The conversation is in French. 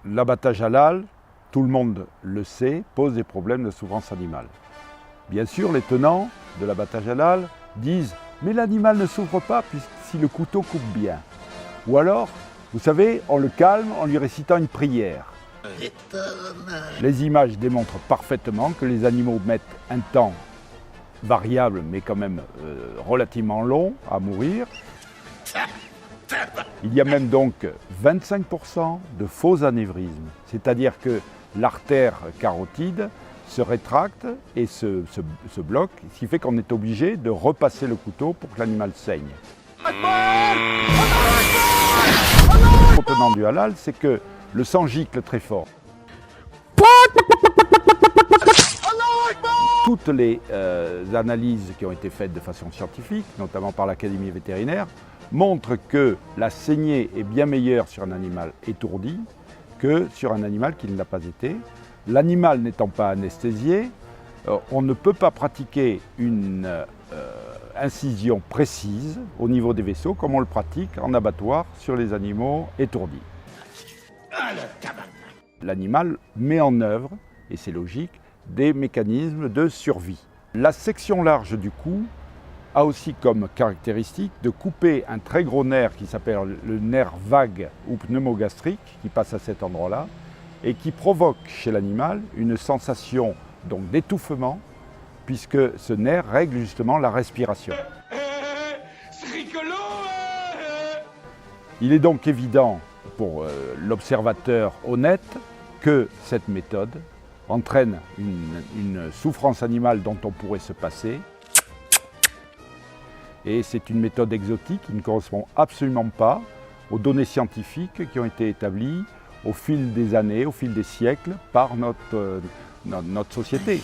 L'abattage halal, tout le monde le sait, pose des problèmes de souffrance animale. Bien sûr, les tenants de l'abattage halal disent « mais l'animal ne souffre pas si le couteau coupe bien ». Ou alors, vous savez, on le calme en lui récitant une prière. Les images démontrent parfaitement que les animaux mettent un temps variable, mais quand même relativement long à mourir. Il y a même donc 25% de faux anévrismes, c'est-à-dire que l'artère carotide se rétracte et se bloque, ce qui fait qu'on est obligé de repasser le couteau pour que l'animal saigne. Le tenant du halal, c'est que le sang gicle très fort. Toutes les analyses qui ont été faites de façon scientifique, notamment par l'Académie vétérinaire, montrent que la saignée est bien meilleure sur un animal étourdi que sur un animal qui ne l'a pas été. L'animal n'étant pas anesthésié, on ne peut pas pratiquer une incision précise au niveau des vaisseaux comme on le pratique en abattoir sur les animaux étourdis. L'animal met en œuvre, et c'est logique, des mécanismes de survie. La section large du cou a aussi comme caractéristique de couper un très gros nerf qui s'appelle le nerf vague ou pneumogastrique, qui passe à cet endroit-là, et qui provoque chez l'animal une sensation donc d'étouffement, puisque ce nerf règle justement la respiration. C'est rigolo. Il est donc évident pour l'observateur honnête que cette méthode entraîne une souffrance animale dont on pourrait se passer. Et c'est une méthode exotique qui ne correspond absolument pas aux données scientifiques qui ont été établies au fil des années, au fil des siècles par notre société.